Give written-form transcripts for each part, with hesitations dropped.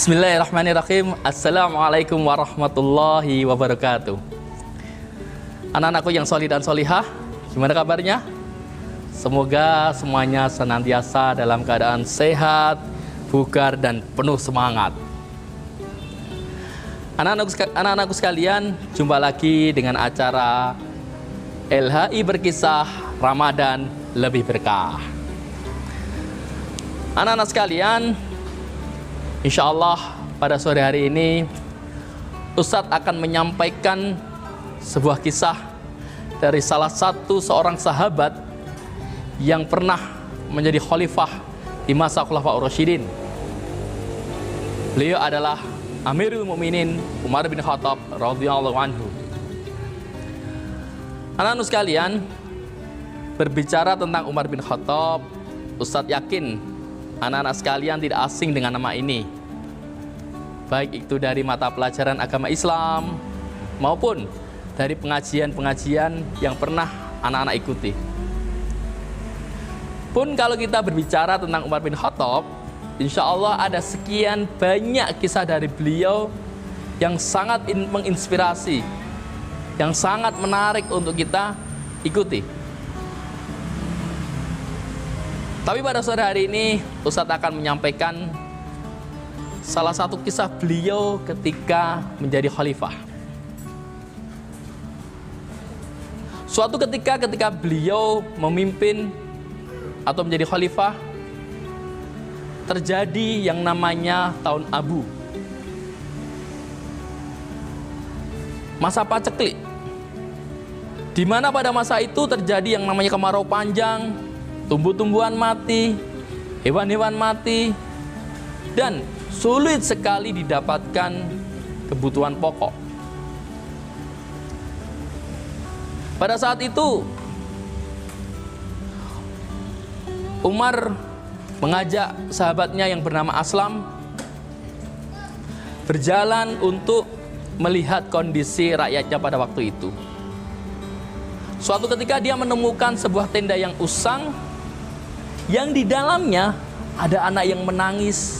Bismillahirrahmanirrahim. Assalamualaikum warahmatullahi wabarakatuh. Anak-anakku yang solih dan solihah, gimana kabarnya? Semoga semuanya senantiasa dalam keadaan sehat, bugar, dan penuh semangat. Anak-anakku sekalian, jumpa lagi dengan acara LHI Berkisah Ramadan Lebih Berkah. Anak-anak sekalian, insya Allah pada sore hari ini Ustadz akan menyampaikan sebuah kisah dari salah satu seorang sahabat yang pernah menjadi khalifah di masa Khulafaur Rasyidin. Beliau adalah Amirul Mukminin Umar bin Khattab radhiyallahu anhu. Anak-anak sekalian, berbicara tentang Umar bin Khattab, Ustadz yakin anak-anak sekalian tidak asing dengan nama ini, baik itu dari mata pelajaran agama Islam maupun dari pengajian-pengajian yang pernah anak-anak ikuti. Pun kalau kita berbicara tentang Umar bin Khattab, insya Allah ada sekian banyak kisah dari beliau yang sangat menginspirasi, yang sangat menarik untuk kita ikuti. Tapi pada sore hari ini Ustadz akan menyampaikan salah satu kisah beliau ketika menjadi khalifah. Suatu ketika beliau memimpin atau menjadi khalifah, terjadi yang namanya tahun Abu, masa paceklik, di mana pada masa itu terjadi yang namanya kemarau panjang, tumbuh-tumbuhan mati, hewan-hewan mati, dan sulit sekali didapatkan kebutuhan pokok. Pada saat itu Umar mengajak sahabatnya yang bernama Aslam berjalan untuk melihat kondisi rakyatnya pada waktu itu. Suatu ketika dia menemukan sebuah tenda yang usang, yang di dalamnya ada anak yang menangis,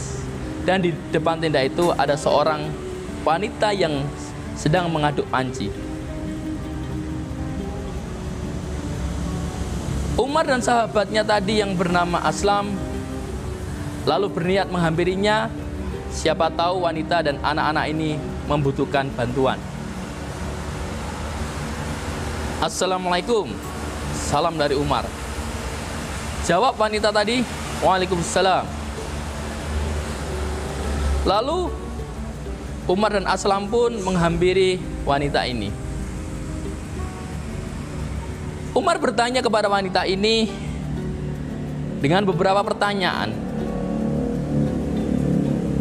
dan di depan tenda itu ada seorang wanita yang sedang mengaduk panci. Umar dan sahabatnya tadi yang bernama Aslam lalu berniat menghampirinya, siapa tahu wanita dan anak-anak ini membutuhkan bantuan. Assalamualaikum, salam dari Umar. Jawab wanita tadi, waalaikumsalam. Lalu Umar dan Aslam pun menghampiri wanita ini. Umar bertanya kepada wanita ini dengan beberapa pertanyaan.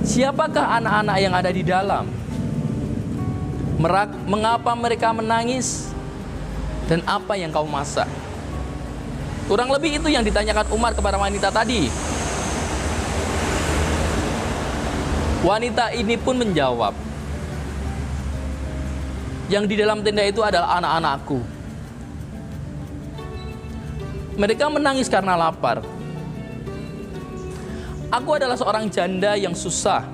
Siapakah anak-anak yang ada di dalam? Mengapa mereka menangis? Dan apa yang kau masak? Kurang lebih itu yang ditanyakan Umar kepada wanita tadi. Wanita ini pun menjawab, yang di dalam tenda itu adalah anak-anakku. Mereka menangis karena lapar. Aku adalah seorang janda yang susah.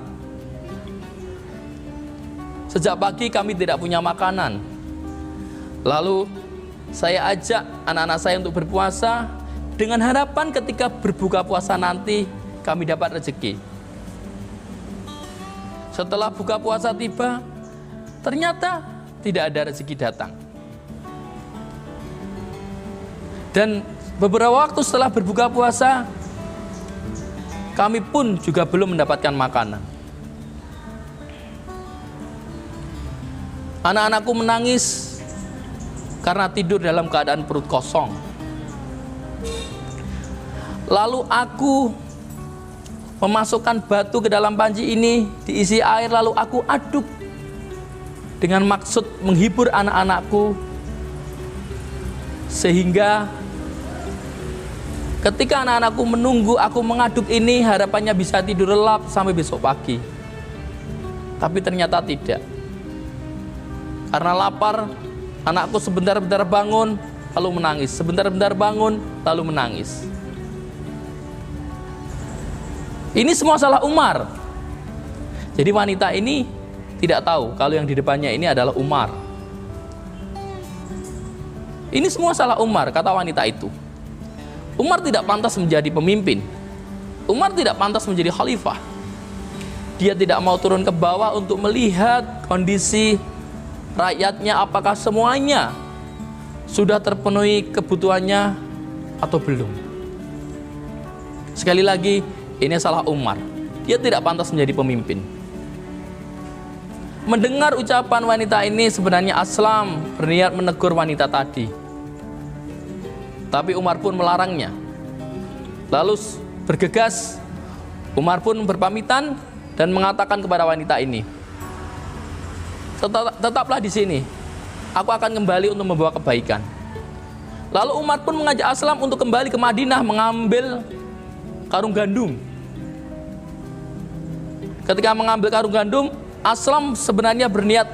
Sejak pagi kami tidak punya makanan. Lalu saya ajak anak-anak saya untuk berpuasa dengan harapan ketika berbuka puasa nanti kami dapat rezeki. Setelah buka puasa tiba, ternyata tidak ada rezeki datang. Dan beberapa waktu setelah berbuka puasa, kami pun juga belum mendapatkan makanan. Anak-anakku menangis karena tidur dalam keadaan perut kosong. Lalu aku memasukkan batu ke dalam panci ini, diisi air, lalu aku aduk dengan maksud menghibur anak-anakku, sehingga ketika anak-anakku menunggu aku mengaduk ini, harapannya bisa tidur lelap sampai besok pagi. Tapi ternyata tidak. Karena lapar, anakku sebentar-bentar bangun lalu menangis, sebentar-bentar bangun lalu menangis. Ini semua salah Umar. Jadi wanita ini tidak tahu kalau yang di depannya ini adalah Umar. Ini semua salah Umar, kata wanita itu. Umar tidak pantas menjadi pemimpin. Umar tidak pantas menjadi khalifah. Dia tidak mau turun ke bawah untuk melihat kondisi rakyatnya, apakah semuanya sudah terpenuhi kebutuhannya atau belum. Sekali lagi, ini salah Umar. Dia tidak pantas menjadi pemimpin. Mendengar ucapan wanita ini, sebenarnya Aslam berniat menegur wanita tadi. Tapi Umar pun melarangnya. Lalu bergegas, Umar pun berpamitan dan mengatakan kepada wanita ini, tetaplah di sini, aku akan kembali untuk membawa kebaikan. Lalu Umar pun mengajak Aslam untuk kembali ke Madinah mengambil karung gandum. Ketika mengambil karung gandum, Aslam sebenarnya berniat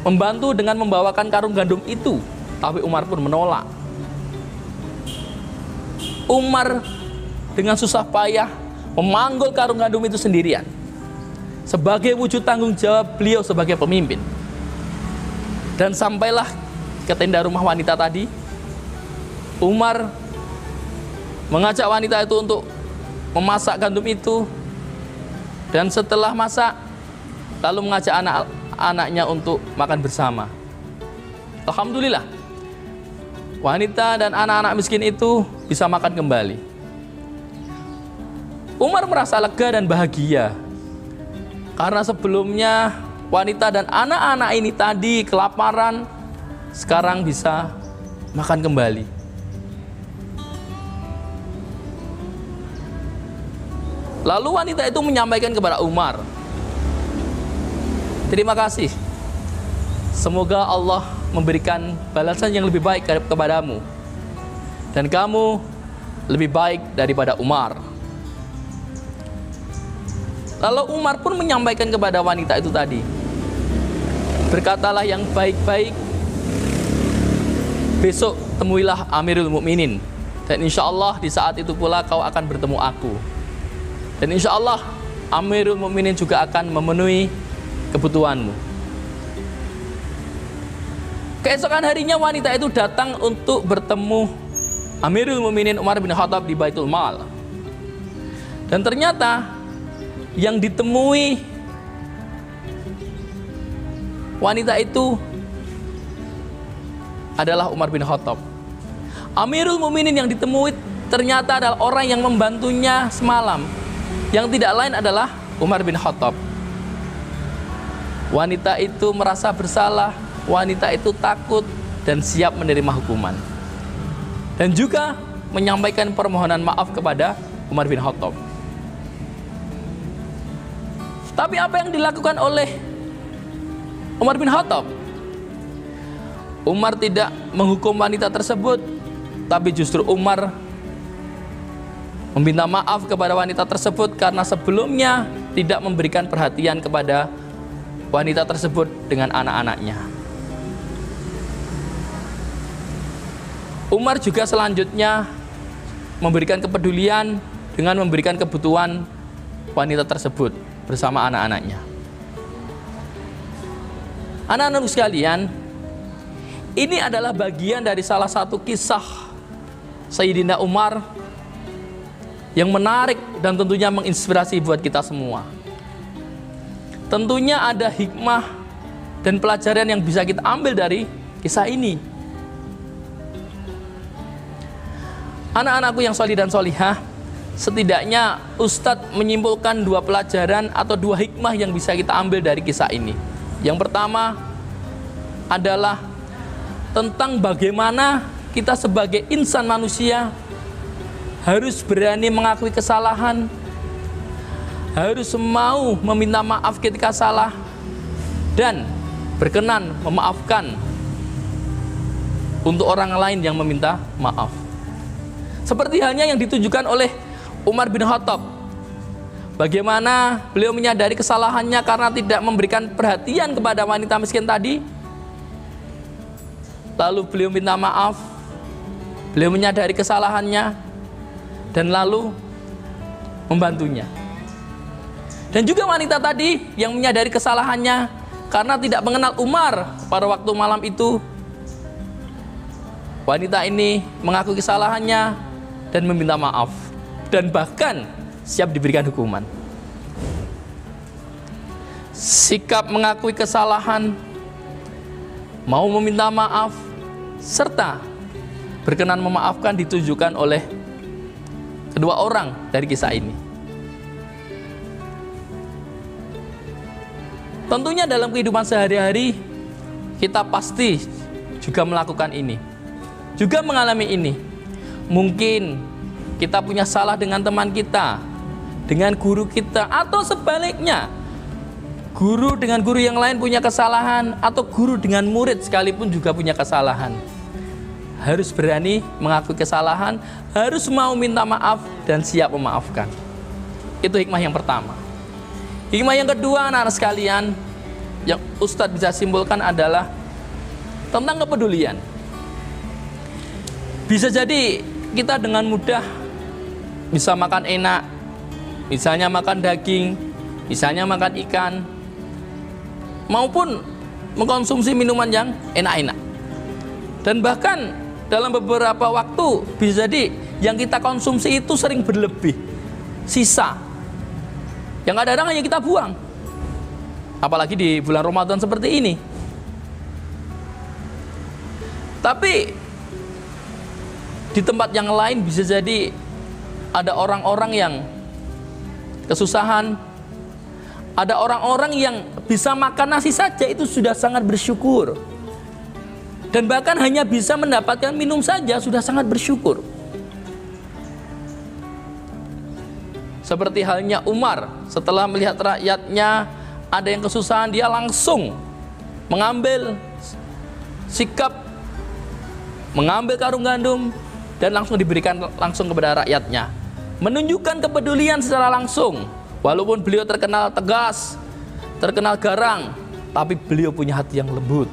membantu dengan membawakan karung gandum itu, tapi Umar pun menolak. Umar dengan susah payah memanggul karung gandum itu sendirian, sebagai wujud tanggung jawab beliau sebagai pemimpin. Dan sampailah ke tenda rumah wanita tadi. Umar mengajak wanita itu untuk memasak gandum itu, dan setelah masak lalu mengajak anak-anaknya untuk makan bersama. Alhamdulillah, wanita dan anak-anak miskin itu bisa makan kembali. Umar merasa lega dan bahagia karena sebelumnya wanita dan anak-anak ini tadi kelaparan, sekarang bisa makan kembali. Lalu wanita itu menyampaikan kepada Umar, terima kasih, semoga Allah memberikan balasan yang lebih baik kepadamu, dan kamu lebih baik daripada Umar. Lalu Umar pun menyampaikan kepada wanita itu tadi, berkatalah yang baik-baik, besok temuilah Amirul Mukminin, dan insya Allah di saat itu pula kau akan bertemu aku, dan insya Allah Amirul Mukminin juga akan memenuhi kebutuhanmu. Keesokan harinya wanita itu datang untuk bertemu Amirul Mukminin Umar bin Khattab di Baitul Mal. Dan ternyata yang ditemui wanita itu adalah Umar bin Khattab. Amirul Mukminin yang ditemui ternyata adalah orang yang membantunya semalam, yang tidak lain adalah Umar bin Khattab. Wanita itu merasa bersalah, wanita itu takut dan siap menerima hukuman, dan juga menyampaikan permohonan maaf kepada Umar bin Khattab. Tapi apa yang dilakukan oleh Umar bin Khattab? Umar tidak menghukum wanita tersebut, tapi justru Umar meminta maaf kepada wanita tersebut karena sebelumnya tidak memberikan perhatian kepada wanita tersebut dengan anak-anaknya. Umar juga selanjutnya memberikan kepedulian dengan memberikan kebutuhan wanita tersebut bersama anak-anaknya. Anak-anak sekalian, ini adalah bagian dari salah satu kisah Sayyidina Umar yang menarik dan tentunya menginspirasi buat kita semua. Tentunya ada hikmah dan pelajaran yang bisa kita ambil dari kisah ini. Anak-anakku yang sholih dan sholihah, setidaknya Ustadz menyimpulkan dua pelajaran atau dua hikmah yang bisa kita ambil dari kisah ini. Yang pertama adalah tentang bagaimana kita sebagai insan manusia harus berani mengakui kesalahan, harus mau meminta maaf ketika salah, dan berkenan memaafkan untuk orang lain yang meminta maaf. Seperti halnya yang ditunjukkan oleh Umar bin Khattab, bagaimana beliau menyadari kesalahannya karena tidak memberikan perhatian kepada wanita miskin tadi. Lalu beliau minta maaf, beliau menyadari kesalahannya, dan lalu membantunya. Dan juga wanita tadi yang menyadari kesalahannya karena tidak mengenal Umar pada waktu malam itu. Wanita ini mengakui kesalahannya dan meminta maaf, dan bahkan siap diberikan hukuman. Sikap mengakui kesalahan, mau meminta maaf, serta berkenan memaafkan ditunjukkan oleh kedua orang dari kisah ini. Tentunya dalam kehidupan sehari-hari kita pasti juga melakukan ini, juga mengalami ini. Mungkin kita punya salah dengan teman kita, dengan guru kita, atau sebaliknya guru dengan guru yang lain punya kesalahan, atau guru dengan murid sekalipun juga punya kesalahan. Harus berani mengakui kesalahan, harus mau minta maaf dan siap memaafkan. Itu hikmah yang pertama. Hikmah yang kedua, anak-anak sekalian, yang Ustadz bisa simpulkan adalah tentang kepedulian. Bisa jadi kita dengan mudah bisa makan enak, misalnya makan daging, misalnya makan ikan, maupun mengkonsumsi minuman yang enak-enak. Dan bahkan dalam beberapa waktu bisa jadi yang kita konsumsi itu sering berlebih, sisa, yang kadang-kadang hanya kita buang. Apalagi di bulan Ramadan seperti ini. Tapi di tempat yang lain bisa jadi ada orang-orang yang kesusahan, ada orang-orang yang bisa makan nasi saja itu sudah sangat bersyukur, dan bahkan hanya bisa mendapatkan minum saja sudah sangat bersyukur. Seperti halnya Umar, setelah melihat rakyatnya ada yang kesusahan, dia langsung mengambil sikap, mengambil karung gandum dan langsung diberikan langsung kepada rakyatnya, menunjukkan kepedulian secara langsung. Walaupun beliau terkenal tegas, terkenal garang, tapi beliau punya hati yang lembut,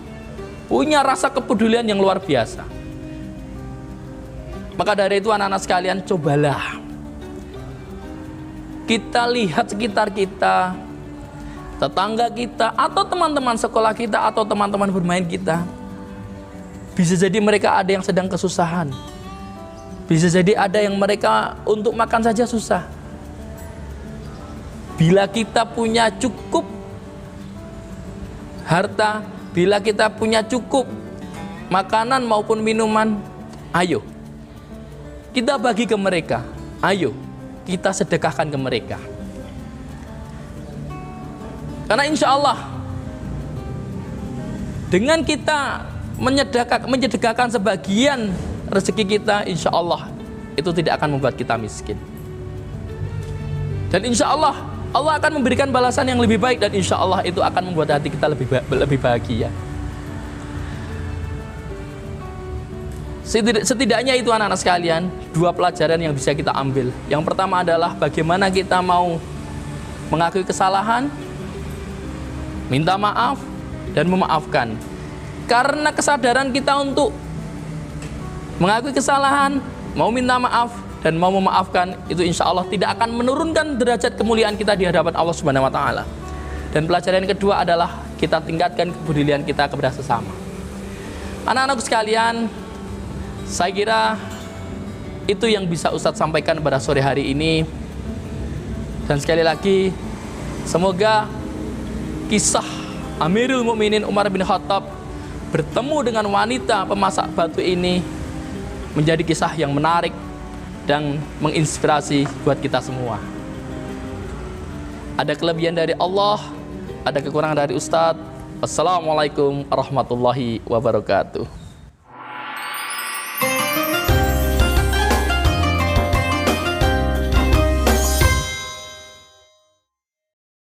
punya rasa kepedulian yang luar biasa. Maka dari itu anak-anak sekalian, cobalah kita lihat sekitar kita, tetangga kita, atau teman-teman sekolah kita, atau teman-teman bermain kita. Bisa jadi mereka ada yang sedang kesusahan, bisa jadi ada yang mereka untuk makan saja susah. Bila kita punya cukup harta, bila kita punya cukup makanan maupun minuman, ayo kita bagi ke mereka, ayo kita sedekahkan ke mereka. Karena insya Allah dengan kita menyedekahkan sebagian rezeki kita, insya Allah itu tidak akan membuat kita miskin. Dan insya Allah Allah akan memberikan balasan yang lebih baik, dan insya Allah itu akan membuat hati kita lebih bahagia. Setidaknya itu anak-anak sekalian, dua pelajaran yang bisa kita ambil. Yang pertama adalah bagaimana kita mau mengakui kesalahan, minta maaf, dan memaafkan. Karena kesadaran kita untuk mengakui kesalahan, mau minta maaf, dan mau memaafkan, itu insya Allah tidak akan menurunkan derajat kemuliaan kita di hadapan Allah Subhanahu wa Ta'ala. Dan pelajaran yang kedua adalah kita tingkatkan kepedulian kita kepada sesama. Anak-anakku sekalian, saya kira itu yang bisa Ustadz sampaikan pada sore hari ini. Dan sekali lagi, semoga kisah Amirul Mukminin Umar bin Khattab bertemu dengan wanita pemasak batu ini menjadi kisah yang menarik dan menginspirasi buat kita semua. Ada kelebihan dari Allah, ada kekurangan dari Ustadz. Assalamualaikum warahmatullahi wabarakatuh.